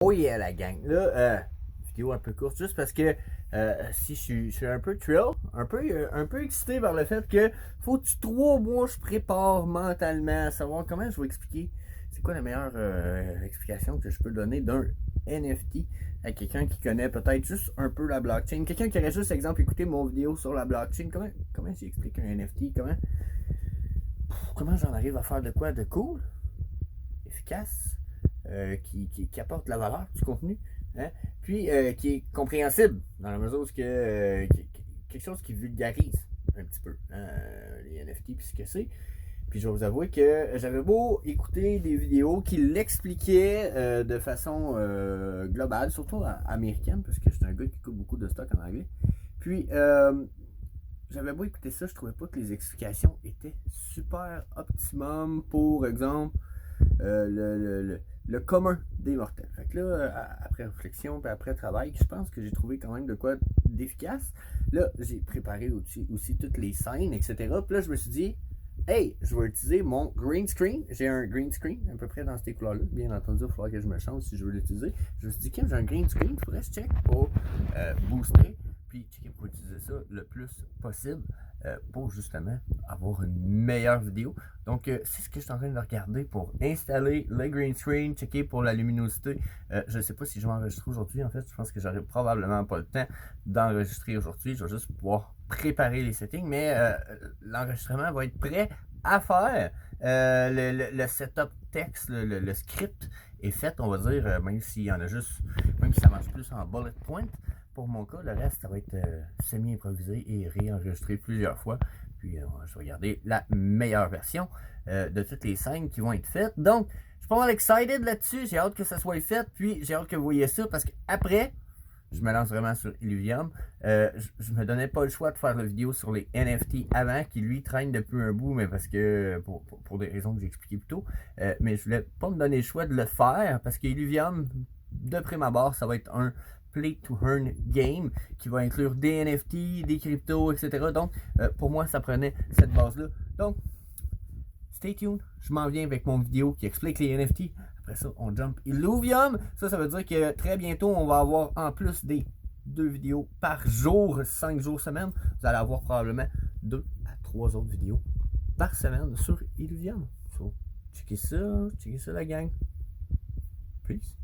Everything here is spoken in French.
Oh yeah, la gang. Là, vidéo un peu courte, juste parce que si je suis un peu thrill, un peu excité par le fait que faut que 3 mois je prépare mentalement à savoir comment je vais expliquer. C'est quoi la meilleure explication que je peux donner d'un NFT à quelqu'un qui connaît peut-être juste un peu la blockchain. Quelqu'un qui aurait juste, exemple, écouté mon vidéo sur la blockchain. Comment j'explique un NFT? Comment j'en arrive à faire de quoi de cool, efficace, qui apporte la valeur du contenu, hein? Puis qui est compréhensible dans la mesure où quelque chose qui vulgarise un petit peu, hein, les NFT puis ce que c'est. Puis je vais vous avouer que j'avais beau écouter des vidéos qui l'expliquaient de façon globale, surtout américaine, parce que je suis un gars qui écoute beaucoup de stock en anglais. Puis j'avais beau écouter ça, je trouvais pas que les explications étaient super optimum pour exemple le commun des mortels. Fait que là, après réflexion et après travail, je pense que j'ai trouvé quand même de quoi d'efficace. Là, j'ai préparé aussi toutes les scènes, etc. Puis là, je me suis dit, hey, je vais utiliser mon green screen. J'ai un green screen à peu près dans ces couleurs-là. Bien entendu, il va falloir que je me change si je veux l'utiliser. Je me suis dit, Kim, j'ai un green screen, il faudrait que je check pour booster. Puis checker pour utiliser ça le plus possible pour justement avoir une meilleure vidéo. Donc, c'est ce que je suis en train de regarder pour installer le green screen, checker pour la luminosité. Je ne sais pas si je vais enregistrer aujourd'hui. En fait, je pense que j'aurai probablement pas le temps d'enregistrer aujourd'hui. Je vais juste pouvoir préparer les settings, mais l'enregistrement va être prêt à faire. Le setup texte, le script est fait, on va dire, même s'il y en a juste, même si ça marche plus en bullet point. Pour mon cas, le reste, ça va être semi-improvisé et réenregistré plusieurs fois. Puis, je vais regarder la meilleure version de toutes les scènes qui vont être faites. Donc, je suis pas mal excited là-dessus. J'ai hâte que ça soit fait. Puis, j'ai hâte que vous voyez ça parce qu'après, je me lance vraiment sur Illuvium. Je me donnais pas le choix de faire la vidéo sur les NFT avant, qui lui traîne depuis un bout, mais parce que pour des raisons que j'ai expliquées plus tôt. Mais je voulais pas me donner le choix de le faire parce qu'Illuvium, de prime abord, ça va être un play to earn game qui va inclure des NFT, des cryptos, etc. Donc, pour moi, ça prenait cette base-là. Donc, stay tuned. Je m'en viens avec mon vidéo qui explique les NFT. Après ça, on jump Illuvium. Ça veut dire que très bientôt, on va avoir en plus des 2 vidéos par jour, 5 jours semaine. Vous allez avoir probablement 2 à 3 autres vidéos par semaine sur Illuvium. So, checkez ça la gang. Peace.